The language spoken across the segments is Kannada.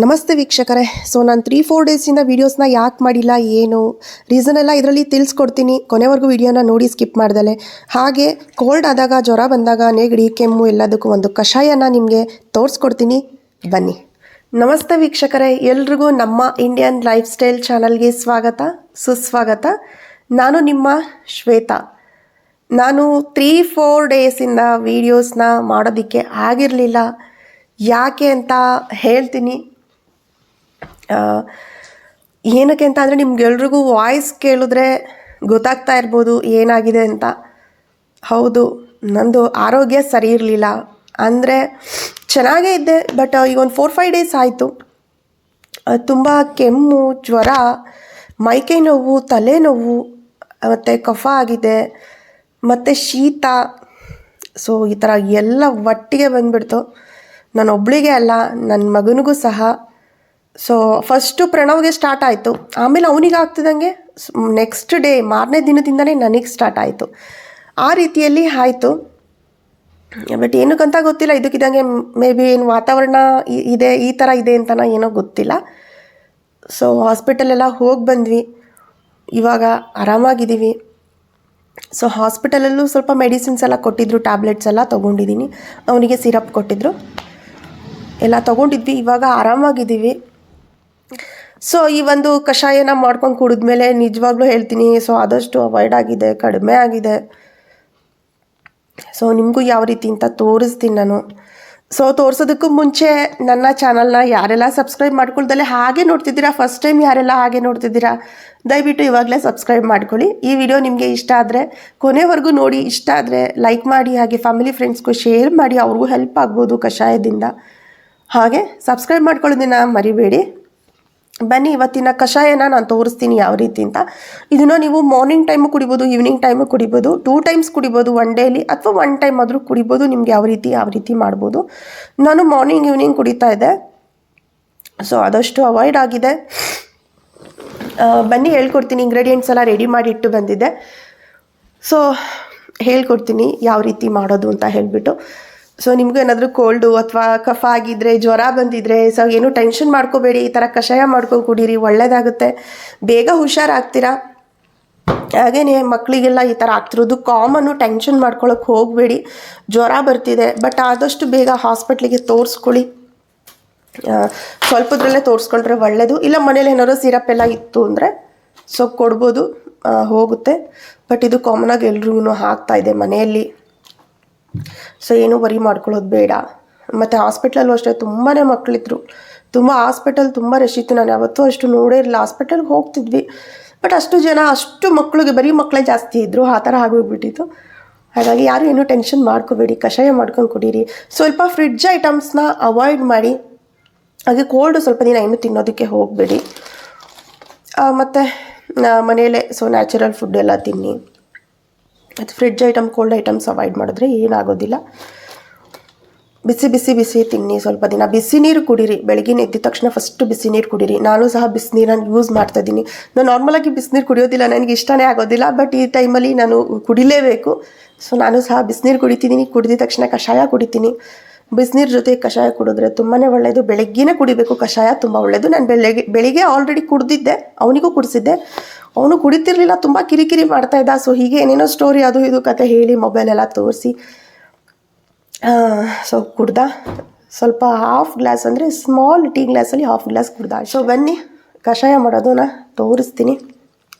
ನಮಸ್ತೆ ವೀಕ್ಷಕರೇ. ನಾನು 3-4 ಡೇಸಿಂದ ವೀಡಿಯೋಸ್ನ ಯಾಕೆ ಮಾಡಿಲ್ಲ, ಏನು ರೀಸನ್ ಎಲ್ಲ ಇದರಲ್ಲಿ ತಿಳಿಸ್ಕೊಡ್ತೀನಿ. ಕೊನೆವರೆಗೂ ವೀಡಿಯೋನ ನೋಡಿ ಸ್ಕಿಪ್ ಮಾಡ್ದಲೆ. ಹಾಗೆ ಕೋಲ್ಡ್ ಆದಾಗ, ಜ್ವರ ಬಂದಾಗ, ನೆಗಡಿ, ಕೆಮ್ಮು ಎಲ್ಲದಕ್ಕೂ ಒಂದು ಕಷಾಯನ ನಿಮಗೆ ತೋರಿಸ್ಕೊಡ್ತೀನಿ, ಬನ್ನಿ. ನಮಸ್ತೆ ವೀಕ್ಷಕರೇ, ಎಲ್ರಿಗೂ ನಮ್ಮ ಇಂಡಿಯನ್ ಲೈಫ್ ಸ್ಟೈಲ್ ಚಾನಲ್ಗೆ ಸ್ವಾಗತ, ಸುಸ್ವಾಗತ. ನಾನು ನಿಮ್ಮ ಶ್ವೇತಾ. ನಾನು 3-4 ಡೇಸಿಂದ ವೀಡಿಯೋಸ್ನ ಮಾಡೋದಕ್ಕೆ ಆಗಿರಲಿಲ್ಲ. ಯಾಕೆ ಅಂತ ಹೇಳ್ತೀನಿ. ಏನಕ್ಕೆ ಅಂತ ಅಂದರೆ ನಿಮ್ಗೆಲ್ರಿಗೂ ವಾಯ್ಸ್ ಕೇಳಿದ್ರೆ ಗೊತ್ತಾಗ್ತಾ ಇರ್ಬೋದು ಏನಾಗಿದೆ ಅಂತ. ಹೌದು, ನಂದು ಆರೋಗ್ಯ ಸರಿ ಇರಲಿಲ್ಲ. ಅಂದರೆ ಚೆನ್ನಾಗೇ ಇದ್ದೆ, ಬಟ್ ಈಗ ಒಂದು 4-5 ಡೇಸ್ ಆಯಿತು. ತುಂಬ ಕೆಮ್ಮು, ಜ್ವರ, ಮೈಕೈ ನೋವು, ತಲೆನೋವು, ಮತ್ತು ಕಫ ಆಗಿದೆ, ಮತ್ತು ಶೀತ. ಸೊ ಈ ಥರ ಎಲ್ಲ ಒಟ್ಟಿಗೆ ಬಂದುಬಿಡ್ತು. ನಾನು ಒಬ್ಬಳಿಗೆ ಅಲ್ಲ, ನನ್ನ ಮಗನಿಗೂ ಸಹ. ಸೊ ಫಸ್ಟು ಪ್ರಣವ್ಗೆ ಸ್ಟಾರ್ಟ್ ಆಯಿತು, ಆಮೇಲೆ ಅವನಿಗೆ ಆಗ್ತಿದ್ದಂಗೆ ನೆಕ್ಸ್ಟ್ ಡೇ ಮಾರನೇ ದಿನದಿಂದನೇ ನನಗೆ ಸ್ಟಾರ್ಟ್ ಆಯಿತು. ಆ ರೀತಿಯಲ್ಲಿ ಆಯಿತು. ಬಟ್ ಏನಕ್ಕಂತ ಗೊತ್ತಿಲ್ಲ, ಇದಕ್ಕಿದ್ದಂಗೆ ಮೇ ಬಿ ಏನು ವಾತಾವರಣ ಇದೆ, ಈ ಥರ ಇದೆ ಅಂತನೋ ಏನೋ ಗೊತ್ತಿಲ್ಲ. ಸೊ ಹಾಸ್ಪಿಟಲೆಲ್ಲ ಹೋಗಿ ಬಂದ್ವಿ, ಇವಾಗ ಆರಾಮಾಗಿದ್ದೀವಿ. ಸೊ ಹಾಸ್ಪಿಟಲಲ್ಲೂ ಸ್ವಲ್ಪ ಮೆಡಿಸಿನ್ಸ್ ಎಲ್ಲ ಕೊಟ್ಟಿದ್ದರು, ಟ್ಯಾಬ್ಲೆಟ್ಸ್ ಎಲ್ಲ ತೊಗೊಂಡಿದ್ದೀನಿ. ಅವನಿಗೆ ಸಿರಪ್ ಕೊಟ್ಟಿದ್ದರು, ಎಲ್ಲ ತೊಗೊಂಡಿದ್ವಿ. ಇವಾಗ ಆರಾಮಾಗಿದ್ದೀವಿ. ಸೊ ಈ ಒಂದು ಕಷಾಯನ ಮಾಡ್ಕೊಂಡು ಕುಡಿದ್ಮೇಲೆ ನಿಜವಾಗ್ಲೂ ಹೇಳ್ತೀನಿ, ಸೊ ಆದಷ್ಟು ಅವಾಯ್ಡ್ ಆಗಿದೆ, ಕಡಿಮೆ ಆಗಿದೆ. ಸೊ ನಿಮಗೂ ಯಾವ ರೀತಿ ಅಂತ ತೋರಿಸ್ತೀನಿ ನಾನು. ಸೊ ತೋರಿಸೋದಕ್ಕೂ ಮುಂಚೆ ನನ್ನ ಚಾನಲ್ನ ಯಾರೆಲ್ಲ ಸಬ್ಸ್ಕ್ರೈಬ್ ಮಾಡ್ಕೊಳ್ದಲ್ಲೇ ಹಾಗೆ ನೋಡ್ತಿದ್ದೀರಾ, ಫಸ್ಟ್ ಟೈಮ್ ಯಾರೆಲ್ಲ ಹಾಗೆ ನೋಡ್ತಿದ್ದೀರಾ, ದಯವಿಟ್ಟು ಇವಾಗಲೇ ಸಬ್ಸ್ಕ್ರೈಬ್ ಮಾಡ್ಕೊಳ್ಳಿ. ಈ ವಿಡಿಯೋ ನಿಮಗೆ ಇಷ್ಟ ಆದರೆ ಕೊನೆವರೆಗೂ ನೋಡಿ. ಇಷ್ಟ ಆದರೆ ಲೈಕ್ ಮಾಡಿ, ಹಾಗೆ ಫ್ಯಾಮಿಲಿ ಫ್ರೆಂಡ್ಸ್ಗೂ ಶೇರ್ ಮಾಡಿ, ಅವ್ರಿಗೂ ಹೆಲ್ಪ್ ಆಗ್ಬೋದು ಕಷಾಯದಿಂದ. ಹಾಗೆ ಸಬ್ಸ್ಕ್ರೈಬ್ ಮಾಡ್ಕೊಳ್ಳೋದನ್ನ ಮರಿಬೇಡಿ. ಬನ್ನಿ, ಇವತ್ತಿನ ಕಷಾಯನ ನಾನು ತೋರಿಸ್ತೀನಿ ಯಾವ ರೀತಿ ಅಂತ. ಇದನ್ನು ನೀವು ಮಾರ್ನಿಂಗ್ ಟೈಮು ಕುಡಿಬೋದು, ಈವ್ನಿಂಗ್ ಟೈಮು ಕುಡಿಬೋದು, 2 ಟೈಮ್ಸ್ ಕುಡಿಬೋದು ಒನ್ ಡೇಲಿ, ಅಥವಾ 1 ಟೈಮ್ ಆದರೂ ಕುಡಿಬೋದು. ನಿಮ್ಗೆ ಯಾವ ರೀತಿ ಮಾಡ್ಬೋದು. ನಾನು ಮಾರ್ನಿಂಗ್ ಈವ್ನಿಂಗ್ ಕುಡಿತಾ ಇದ್ದೆ. ಸೊ ಆದಷ್ಟು ಅವಾಯ್ಡ್ ಆಗಿದೆ. ಬನ್ನಿ ಹೇಳ್ಕೊಡ್ತೀನಿ. ಇಂಗ್ರೀಡಿಯೆಂಟ್ಸ್ ಎಲ್ಲ ರೆಡಿ ಮಾಡಿ ಇಟ್ಟು ಬಂದಿದ್ದೆ. ಸೊ ಹೇಳ್ಕೊಡ್ತೀನಿ ಯಾವ ರೀತಿ ಮಾಡೋದು ಅಂತ ಹೇಳಿಬಿಟ್ಟು. ಸೊ ನಿಮಗೂ ಏನಾದರೂ ಕೋಲ್ಡು ಅಥವಾ ಕಫ ಆಗಿದ್ದರೆ, ಜ್ವರ ಬಂದಿದ್ದರೆ, ಸೊ ಏನೂ ಟೆನ್ಷನ್ ಮಾಡ್ಕೋಬೇಡಿ. ಈ ಥರ ಕಷಾಯ ಮಾಡ್ಕೊಂಡು ಕುಡೀರಿ, ಒಳ್ಳೆಯದಾಗುತ್ತೆ, ಬೇಗ ಹುಷಾರಾಗ್ತೀರಾ. ಹಾಗೆಯೇ ಮಕ್ಕಳಿಗೆಲ್ಲ ಈ ಥರ ಆಗ್ತಿರೋದು ಕಾಮನ್ನು, ಟೆನ್ಷನ್ ಮಾಡ್ಕೊಳ್ಳೋಕೆ ಹೋಗಬೇಡಿ. ಜ್ವರ ಬರ್ತಿದೆ, ಬಟ್ ಆದಷ್ಟು ಬೇಗ ಹಾಸ್ಪಿಟ್ಲಿಗೆ ತೋರಿಸ್ಕೊಳ್ಳಿ. ಸ್ವಲ್ಪದ್ರಲ್ಲೇ ತೋರಿಸ್ಕೊಂಡ್ರೆ ಒಳ್ಳೆಯದು. ಇಲ್ಲ ಮನೇಲಿ ಏನಾದ್ರು ಸಿರಪ್ ಎಲ್ಲ ಇತ್ತು ಅಂದರೆ ಸೊ ಕೊಡ್ಬೋದು, ಹೋಗುತ್ತೆ. ಬಟ್ ಇದು ಕಾಮನಾಗಿ ಎಲ್ರಿಗೂ ಆಗ್ತಾಯಿದೆ ಮನೆಯಲ್ಲಿ. ಸೊ ಏನೂ ವರಿ ಮಾಡ್ಕೊಳ್ಳೋದು ಬೇಡ. ಮತ್ತು ಹಾಸ್ಪಿಟ್ಲಲ್ಲೂ ಅಷ್ಟೇ ತುಂಬಾ ಮಕ್ಕಳಿದ್ರು, ಹಾಸ್ಪಿಟಲ್ ತುಂಬ ರಶ್ ಇತ್ತು. ನಾನು ಯಾವತ್ತೂ ಅಷ್ಟು ನೋಡೇ ಇರಲಿಲ್ಲ. ಹಾಸ್ಪಿಟಲ್ಗೆ ಹೋಗ್ತಿದ್ವಿ, ಬಟ್ ಅಷ್ಟು ಮಕ್ಕಳಿಗೆ ಬರೀ ಮಕ್ಕಳೇ ಜಾಸ್ತಿ ಇದ್ದರು. ಆ ಥರ ಆಗೋಗ್ಬಿಟ್ಟಿತ್ತು. ಹಾಗಾಗಿ ಯಾರು ಏನೂ ಟೆನ್ಷನ್ ಮಾಡ್ಕೋಬೇಡಿ, ಕಷಾಯ ಮಾಡ್ಕೊಂಡು ಕುಡೀರಿ. ಸ್ವಲ್ಪ ಫ್ರಿಡ್ಜ್ ಐಟಮ್ಸ್ನ ಅವಾಯ್ಡ್ ಮಾಡಿ. ಹಾಗೆ ಕೋಲ್ಡು ಸ್ವಲ್ಪ ದಿನ ಏನು ತಿನ್ನೋದಕ್ಕೆ ಹೋಗಬೇಡಿ. ಮತ್ತು ಮನೆಯಲ್ಲೇ ಸೊ ನ್ಯಾಚುರಲ್ ಫುಡ್ ಎಲ್ಲ ತಿನ್ನಿ. ಮತ್ತು fridge item, cold items avoid ಮಾಡಿದ್ರೆ ಏನಾಗೋದಿಲ್ಲ. ಬಿಸಿ ತಿನ್ನಿ. ಸ್ವಲ್ಪ ದಿನ ಬಿಸಿ ನೀರು ಕುಡೀರಿ. ಬೆಳಗ್ಗೆ ಎದ್ದ ತಕ್ಷಣ ಫಸ್ಟು ಬಿಸಿ ನೀರು ಕುಡೀರಿ. ನಾನು ಸಹ ಬಿಸಿನೀರನ್ನು ಯೂಸ್ ಮಾಡ್ತಾಯಿದ್ದೀನಿ. ನಾನು ನಾರ್ಮಲಾಗಿ ಬಿಸಿನೀರು ಕುಡಿಯೋದಿಲ್ಲ, ನನಗೆ ಇಷ್ಟನೇ ಆಗೋದಿಲ್ಲ. ಬಟ್ ಈ ಟೈಮಲ್ಲಿ ನಾನು ಕುಡಿಲೇಬೇಕು. ಸೊ ನಾನು ಸಹ ಬಿಸಿನೀರು ಕುಡಿತಿದ್ದೀನಿ. ಕುಡಿದ ತಕ್ಷಣ ಕಷಾಯ ಕುಡಿತೀನಿ. ಬಿಸಿನೀರು ಜೊತೆ ಕಷಾಯ ಕುಡಿದ್ರೆ ತುಂಬಾ ಒಳ್ಳೆಯದು. ಬೆಳಗ್ಗೆನೇ ಕುಡಿಬೇಕು ಕಷಾಯ, ತುಂಬ ಒಳ್ಳೆಯದು. ನಾನು ಬೆಳಿಗ್ಗೆ ಆಲ್ರೆಡಿ ಕುಡಿದಿದ್ದೆ, ಅವನಿಗೂ ಕುಡಿಸಿದ್ದೆ. ಅವನು ಕುಡಿತಿರ್ಲಿಲ್ಲ, ತುಂಬ ಕಿರಿಕಿರಿ ಮಾಡ್ತಾಯಿದ್ದ. ಸೊ ಹೀಗೆ ಏನೇನೋ ಸ್ಟೋರಿ ಅದು ಇದು ಕತೆ ಹೇಳಿ ಮೊಬೈಲೆಲ್ಲ ತೋರಿಸಿ ಸೊ ಕುಡ್ದ. ಸ್ವಲ್ಪ ಹಾಫ್ ಗ್ಲಾಸ್ ಅಂದರೆ ಸ್ಮಾಲ್ ಟೀ ಗ್ಲಾಸಲ್ಲಿ ಹಾಫ್ ಗ್ಲಾಸ್ ಕುಡ್ದ. ಸೊ ಬನ್ನಿ ಕಷಾಯ ಮಾಡೋದನ್ನ ತೋರಿಸ್ತೀನಿ.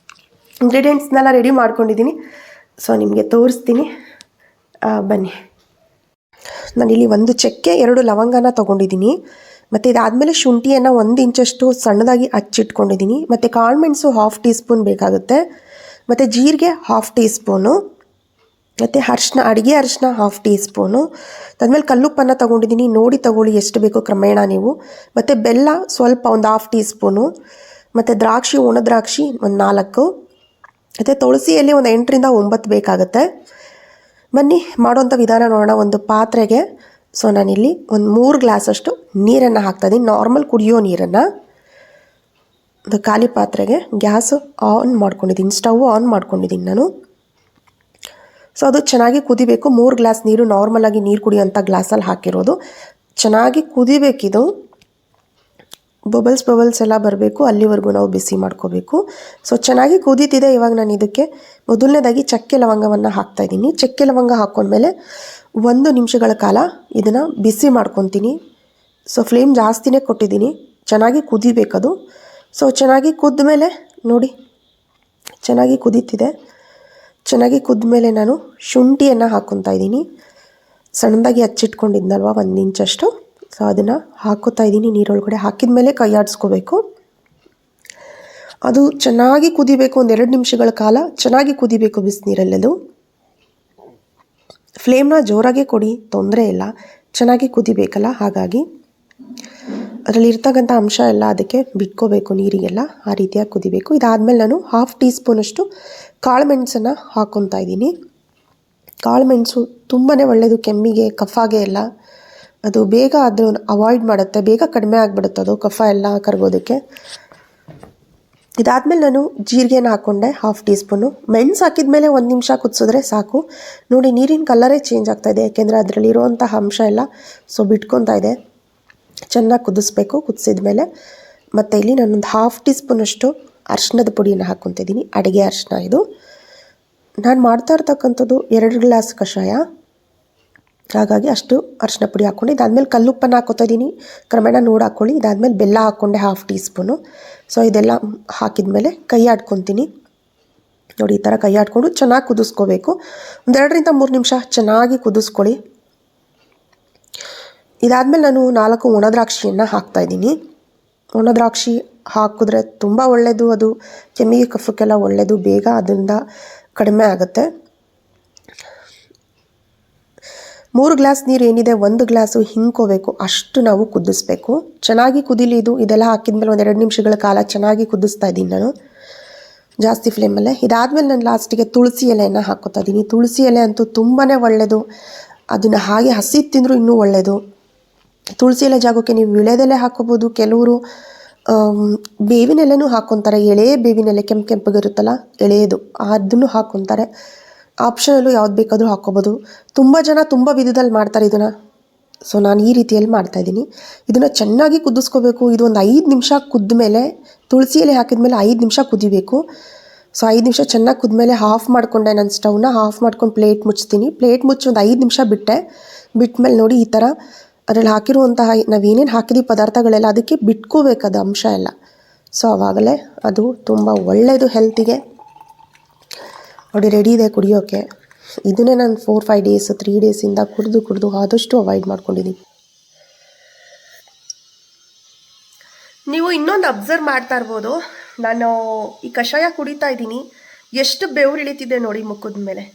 ಇಂಗ್ರೀಡಿಯೆಂಟ್ಸ್ನೆಲ್ಲ ರೆಡಿ ಮಾಡ್ಕೊಂಡಿದ್ದೀನಿ. ಸೊ ನಿಮಗೆ ತೋರಿಸ್ತೀನಿ, ಬನ್ನಿ. ನಾನಿಲ್ಲಿ 1 ಚಕ್ಕೆ, 2 ಲವಂಗನ ತೊಗೊಂಡಿದ್ದೀನಿ. ಮತ್ತು ಇದಾದಮೇಲೆ ಶುಂಠಿಯನ್ನು 1 ಇಂಚಷ್ಟು ಸಣ್ಣದಾಗಿ ಹಚ್ಚಿಟ್ಕೊಂಡಿದ್ದೀನಿ. ಮತ್ತು ಕಾಳುಮೆಣಸು 1/2 ಟೀ ಸ್ಪೂನ್ ಬೇಕಾಗುತ್ತೆ. ಮತ್ತು ಜೀರಿಗೆ 1/2 ಟೀ ಸ್ಪೂನು. ಮತ್ತು ಅಡುಗೆ ಅರಿಶಿನ 1/2 ಟೀ ಸ್ಪೂನು. ಅದಾದಮೇಲೆ ಕಲ್ಲುಪ್ಪನ್ನು ತೊಗೊಂಡಿದ್ದೀನಿ. ನೋಡಿ ತೊಗೊಳ್ಳಿ ಎಷ್ಟು ಬೇಕೋ ಕ್ರಮೇಣ ನೀವು. ಮತ್ತು ಬೆಲ್ಲ ಸ್ವಲ್ಪ 1/2 ಟೀ ಸ್ಪೂನು. ಮತ್ತು ದ್ರಾಕ್ಷಿ, ಒಣ ದ್ರಾಕ್ಷಿ 4. ಮತ್ತು ತುಳಸಿ ಎಲೆ 8ರಿಂದ 9 ಬೇಕಾಗುತ್ತೆ. ಬನ್ನಿ ಮಾಡೋಂಥ ವಿಧಾನ ನೋಡೋಣ. ಒಂದು ಪಾತ್ರೆಗೆ ಸೊ ನಾನಿಲ್ಲಿ 3 ಗ್ಲಾಸಷ್ಟು ನೀರನ್ನು ಹಾಕ್ತಾಯಿದ್ದೀನಿ, ನಾರ್ಮಲ್ ಕುಡಿಯೋ ನೀರನ್ನು. ಒಂದು ಖಾಲಿ ಪಾತ್ರೆಗೆ ಗ್ಯಾಸ್ ಆನ್ ಮಾಡ್ಕೊಂಡಿದ್ದೀನಿ, ಸ್ಟವ್ ಆನ್ ಮಾಡ್ಕೊಂಡಿದ್ದೀನಿ ನಾನು. ಸೊ ಅದು ಚೆನ್ನಾಗಿ ಕುದಿಬೇಕು. 3 ಗ್ಲಾಸ್ ನೀರು ನಾರ್ಮಲಾಗಿ ನೀರು ಕುಡಿಯೋಂಥ ಗ್ಲಾಸಲ್ಲಿ ಹಾಕಿರೋದು. ಚೆನ್ನಾಗಿ ಕುದಿಬೇಕಿದು. ಬಬಲ್ಸ್ ಎಲ್ಲ ಬರಬೇಕು, ಅಲ್ಲಿವರೆಗೂ ನಾವು ಬಿಸಿ ಮಾಡ್ಕೋಬೇಕು. ಸೊ ಚೆನ್ನಾಗಿ ಕುದೀತಿದೆ. ಇವಾಗ ನಾನು ಇದಕ್ಕೆ ಮೊದಲನೇದಾಗಿ ಚಕ್ಕೆ ಲವಂಗವನ್ನು ಹಾಕ್ತಾಯಿದ್ದೀನಿ. ಚಕ್ಕೆ ಲವಂಗ ಹಾಕ್ಕೊಂಡ್ಮೇಲೆ 1 ನಿಮಿಷಗಳ ಕಾಲ ಇದನ್ನು ಬಿಸಿ ಮಾಡ್ಕೊತೀನಿ. ಸೊ ಫ್ಲೇಮ್ ಜಾಸ್ತಿನೇ ಕೊಟ್ಟಿದ್ದೀನಿ, ಚೆನ್ನಾಗಿ ಕುದಿಬೇಕದು. ಸೊ ಚೆನ್ನಾಗಿ ಕುದ್ಮೇಲೆ ನೋಡಿ, ಚೆನ್ನಾಗಿ ಕುದೀತಿದೆ. ಚೆನ್ನಾಗಿ ಕುದ್ಮೇಲೆ ನಾನು ಶುಂಠಿಯನ್ನು ಹಾಕ್ಕೊತಾ ಇದ್ದೀನಿ. ಸಣ್ಣದಾಗಿ ಹಚ್ಚಿಟ್ಕೊಂಡಿದ್ನಲ್ವ 1 ಇಂಚಷ್ಟು, ಸೊ ಅದನ್ನು ಹಾಕೋತಾ ಇದ್ದೀನಿ. ನೀರೊಳಗಡೆ ಹಾಕಿದ ಮೇಲೆ ಕೈ ಆಡಿಸ್ಕೋಬೇಕು. ಅದು ಚೆನ್ನಾಗಿ ಕುದಿಬೇಕು, 1-2 ನಿಮಿಷಗಳ ಕಾಲ ಚೆನ್ನಾಗಿ ಕುದಿಬೇಕು ಬಿಸಿನೀರಲ್ಲದು. ಫ್ಲೇಮ್ನ ಜೋರಾಗೆ ಕೊಡಿ, ತೊಂದರೆ ಇಲ್ಲ, ಚೆನ್ನಾಗಿ ಕುದಿಬೇಕಲ್ಲ. ಹಾಗಾಗಿ ಅದರಲ್ಲಿ ಇರ್ತಕ್ಕಂಥ ಅಂಶ ಎಲ್ಲ ಅದಕ್ಕೆ ಬಿಟ್ಕೋಬೇಕು, ನೀರಿಗೆಲ್ಲ ಆ ರೀತಿಯಾಗಿ ಕುದಿಬೇಕು. ಇದಾದಮೇಲೆ ನಾನು 1/2 ಟೀ ಸ್ಪೂನಷ್ಟು ಕಾಳುಮೆಣಸನ್ನು ಹಾಕ್ಕೊತಾ ಇದ್ದೀನಿ. ಕಾಳುಮೆಣಸು ತುಂಬಾ ಒಳ್ಳೆಯದು ಕೆಮ್ಮಿಗೆ, ಕಫಾಗೆ ಎಲ್ಲ. ಅದು ಬೇಗ ಅದು ಅವಾಯ್ಡ್ ಮಾಡುತ್ತೆ, ಬೇಗ ಕಡಿಮೆ ಆಗಿಬಿಡುತ್ತೆ ಅದು ಕಫ ಎಲ್ಲ ಕರಗೋದಕ್ಕೆ. ಇದಾದಮೇಲೆ ನಾನು ಜೀರಿಗೆನ ಹಾಕ್ಕೊಂಡೆ 1/2 ಟೀ ಸ್ಪೂನು. ಮೆಣಸು ಹಾಕಿದ ಮೇಲೆ 1 ನಿಮಿಷ ಕುದಿಸಿದ್ರೆ ಸಾಕು. ನೋಡಿ ನೀರಿನ ಕಲರೇ ಚೇಂಜ್ ಆಗ್ತಾಯಿದೆ, ಯಾಕೆಂದರೆ ಅದರಲ್ಲಿರುವಂತಹ ಅಂಶ ಎಲ್ಲ ಸೊ ಬಿಟ್ಕೊತಾ ಇದೆ. ಚೆನ್ನಾಗಿ ಕುದಿಸ್ಬೇಕು. ಕುದಿಸಿದ ಮೇಲೆ ಮತ್ತು ಇಲ್ಲಿ ನಾನೊಂದು 1/2 ಟೀ ಸ್ಪೂನಷ್ಟು ಅರಿಶಿಣದ ಪುಡಿಯನ್ನು ಹಾಕ್ಕೊತಿದ್ದೀನಿ. ಅಡುಗೆ ಅರಿಶಿಣ ಇದು. ನಾನು ಮಾಡ್ತಾ ಇರ್ತಕ್ಕಂಥದ್ದು 2 ಗ್ಲಾಸ್ ಕಷಾಯ, ಹಾಗಾಗಿ ಅಷ್ಟು ಅರಿಶಿನ ಪುಡಿ ಹಾಕ್ಕೊಂಡು ಇದಾದಮೇಲೆ ಕಲ್ಲುಪ್ಪನ್ನು ಹಾಕ್ಕೊತಾ ಇದ್ದೀನಿ. ಕ್ರಮೇಣ ನೋಡಿ ಹಾಕ್ಕೊಳ್ಳಿ. ಇದಾದಮೇಲೆ ಬೆಲ್ಲ ಹಾಕ್ಕೊಂಡೆ 1/2 ಟೀ ಸ್ಪೂನು. ಸೊ ಇದೆಲ್ಲ ಹಾಕಿದ ಮೇಲೆ ಕೈ ಆಡ್ಕೊತೀನಿ. ನೋಡಿ ಈ ಥರ ಕೈ ಆಡ್ಕೊಂಡು ಚೆನ್ನಾಗಿ ಕುದಿಸ್ಕೋಬೇಕು. 2-3 ನಿಮಿಷ ಚೆನ್ನಾಗಿ ಕುದಿಸ್ಕೊಳ್ಳಿ. ಇದಾದಮೇಲೆ ನಾನು 4 ಒಣ ದ್ರಾಕ್ಷಿಯನ್ನು ಹಾಕ್ತಾಯಿದ್ದೀನಿ. ಒಣ ದ್ರಾಕ್ಷಿ ಹಾಕಿದ್ರೆ ತುಂಬ ಒಳ್ಳೆಯದು, ಅದು ಕೆಮ್ಮಿಗೆ ಕಫಕ್ಕೆಲ್ಲ ಒಳ್ಳೆಯದು, ಬೇಗ ಅದರಿಂದ ಕಡಿಮೆ ಆಗುತ್ತೆ. 3 ಗ್ಲಾಸ್ ನೀರು ಏನಿದೆ 1 ಗ್ಲಾಸು ಹಿಂಡ್ಕೋಬೇಕು, ಅಷ್ಟು ನಾವು ಕುದಿಸ್ಬೇಕು. ಚೆನ್ನಾಗಿ ಕುದಿಲಿ ಇದು. ಇದೆಲ್ಲ ಹಾಕಿದ್ಮೇಲೆ 1-2 ನಿಮಿಷಗಳ ಕಾಲ ಚೆನ್ನಾಗಿ ಕುದಿಸ್ತಾ ಇದ್ದೀನಿ ನಾನು ಜಾಸ್ತಿ ಫ್ಲೇಮಲ್ಲೇ. ಇದಾದಮೇಲೆ ನಾನು ಲಾಸ್ಟಿಗೆ ತುಳಸಿ ಎಲೆಯನ್ನು ಹಾಕ್ಕೊತಾ ಇದ್ದೀನಿ. ತುಳಸಿ ಎಲೆ ಅಂತೂ ತುಂಬಾ ಒಳ್ಳೆಯದು, ಅದನ್ನು ಹಾಗೆ ಹಸಿ ತಿಂದರೂ ಇನ್ನೂ ಒಳ್ಳೆಯದು. ತುಳಸಿ ಎಲೆ ಜಾಗಕ್ಕೆ ನೀವು ವಿಳೆದೆಲೆ ಹಾಕ್ಕೋಬೋದು. ಕೆಲವರು ಬೇವಿನ ಎಲೆನೂ ಹಾಕ್ಕೊತಾರೆ, ಎಳೆ ಬೇವಿನ ಎಲೆ ಕೆಂಪಗಿರುತ್ತಲ್ಲ ಎಳೆಯದು, ಅದನ್ನು ಹಾಕ್ಕೊತಾರೆ. ಆಪ್ಷನಲ್ಲೂ ಯಾವ್ದು ಬೇಕಾದರೂ ಹಾಕ್ಕೋಬೋದು. ತುಂಬ ಜನ ತುಂಬ ವಿಧದಲ್ಲಿ ಮಾಡ್ತಾರೆ ಇದನ್ನು. ಸೊ ನಾನು ಈ ರೀತಿಯಲ್ಲಿ ಮಾಡ್ತಾಯಿದ್ದೀನಿ. ಇದನ್ನು ಚೆನ್ನಾಗಿ ಕುದಿಸ್ಕೋಬೇಕು. ಇದು ಒಂದು 5 ನಿಮಿಷ ಕುದ್ದ ಮೇಲೆ, ತುಳಸಿ ಎಲೆ ಹಾಕಿದ ಮೇಲೆ 5 ನಿಮಿಷ ಕುದಿಬೇಕು. ಸೊ 5 ನಿಮಿಷ ಚೆನ್ನಾಗಿ ಕುದ್ಮೇಲೆ ಆಫ್ ಮಾಡಿಕೊಂಡೆ. ನಾನು ಸ್ಟವ್ನ ಆಫ್ ಮಾಡ್ಕೊಂಡು ಪ್ಲೇಟ್ ಮುಚ್ತೀನಿ. ಪ್ಲೇಟ್ ಮುಚ್ಚಿ ಒಂದು 5 ನಿಮಿಷ ಬಿಟ್ಮೇಲೆ ನೋಡಿ ಈ ಥರ ಅದರಲ್ಲಿ ಹಾಕಿರುವಂತಹ ನಾವೇನೇನು ಹಾಕಿದ್ದೀವಿ ಪದಾರ್ಥಗಳೆಲ್ಲ ಅದಕ್ಕೆ ಬಿಟ್ಕೋಬೇಕದು ಅಂಶ ಎಲ್ಲ. ಸೊ ಆವಾಗಲೇ ಅದು ತುಂಬ ಒಳ್ಳೆಯದು ಹೆಲ್ತಿಗೆ. ನೋಡಿ ರೆಡಿ ಇದೆ ಕುಡಿಯೋಕ್ಕೆ. ಇದನ್ನೇ ನಾನು 4-5 ಡೇಸ್ 3 ಡೇಸಿಂದ ಕುಡಿದು ಆದಷ್ಟು ಅವಾಯ್ಡ್ ಮಾಡ್ಕೊಂಡಿದ್ದೀನಿ. ನೀವು ಇನ್ನೊಂದು ಅಬ್ಸರ್ವ್ ಮಾಡ್ತಾ ಇರ್ಬೋದು, ನಾನು ಈ ಕಷಾಯ ಕುಡಿತಾ ಇದ್ದೀನಿ, ಎಷ್ಟು ಬೆವರು ಇಳಿತಿದೆ ನೋಡಿ ಮುಖದ ಮೇಲೆ.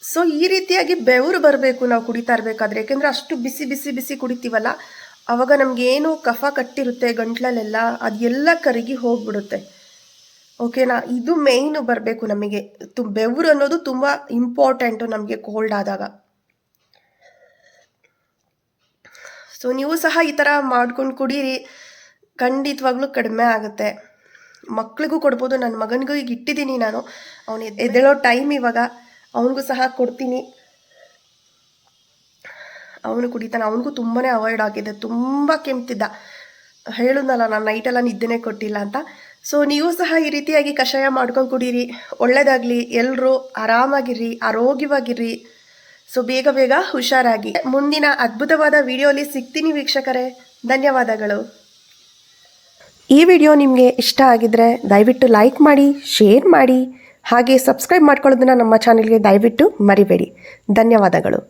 ಸೊ ಈ ರೀತಿಯಾಗಿ ಬೆವರು ಬರಬೇಕು ನಾವು ಕುಡಿತಾ ಇರಬೇಕಾದ್ರೆ, ಯಾಕೆಂದರೆ ಅಷ್ಟು ಬಿಸಿ ಕುಡಿತೀವಲ್ಲ, ಆವಾಗ ನಮಗೇನು ಕಫ ಕಟ್ಟಿರುತ್ತೆ ಗಂಟ್ಲಲ್ಲೆಲ್ಲ ಅದೆಲ್ಲ ಕರಗಿ ಹೋಗ್ಬಿಡುತ್ತೆ. ಓಕೆನಾ? ಇದು ಮೇಯ್ನು ಬರಬೇಕು ನಮಗೆ. ಬೆವರು ಅನ್ನೋದು ತುಂಬ ಇಂಪಾರ್ಟೆಂಟು ನಮಗೆ ಕೋಲ್ಡ್ ಆದಾಗ. ಸೊ ನೀವು ಸಹ ಈ ಥರ ಮಾಡ್ಕೊಂಡು ಕುಡೀರಿ, ಖಂಡಿತವಾಗ್ಲೂ ಕಡಿಮೆ ಆಗುತ್ತೆ. ಮಕ್ಳಿಗೂ ಕೊಡ್ಬೋದು. ನನ್ನ ಮಗನಿಗೂ ಈಗ ಇಟ್ಟಿದ್ದೀನಿ ನಾನು, ಅವನು ಎದ್ದೇಳೋ ಟೈಮ್ ಇವಾಗ, ಅವನಿಗೂ ಸಹ ಕೊಡ್ತೀನಿ, ಅವನು ಕುಡಿತಾನೆ. ಅವನಿಗೂ ತುಂಬಾ ಅವಾಯ್ಡ್ ಆಗಿದೆ, ತುಂಬ ಕೆಮ್ತಿದ್ದ. ಹೇಳಿದ್ನಲ್ಲ ನಾನು ನೈಟೆಲ್ಲ ನಿದ್ದೆನೇ ಕೊಟ್ಟಿಲ್ಲ ಅಂತ. ಸೊ ನೀವು ಸಹ ಈ ರೀತಿಯಾಗಿ ಕಷಾಯ ಮಾಡ್ಕೊಂಡು ಕುಡೀರಿ, ಒಳ್ಳೆಯದಾಗಲಿ. ಎಲ್ಲರೂ ಆರಾಮಾಗಿರ್ರಿ, ಆರೋಗ್ಯವಾಗಿರ್ರಿ. ಸೊ ಬೇಗ ಹುಷಾರಾಗಿ ಮುಂದಿನ ಅದ್ಭುತವಾದ ವಿಡಿಯೋಲಿ ಸಿಗ್ತೀನಿ ವೀಕ್ಷಕರೇ. ಧನ್ಯವಾದಗಳು. ಈ ವಿಡಿಯೋ ನಿಮಗೆ ಇಷ್ಟ ಆಗಿದ್ರೆ ದಯವಿಟ್ಟು ಲೈಕ್ ಮಾಡಿ, ಶೇರ್ ಮಾಡಿ, ಹಾಗೆ ಸಬ್ಸ್ಕ್ರೈಬ್ ಮಾಡ್ಕೊಳ್ಳೋದನ್ನು ನಮ್ಮ ಚಾನೆಲ್ಗೆ ದಯವಿಟ್ಟು ಮರಿಬೇಡಿ. ಧನ್ಯವಾದಗಳು.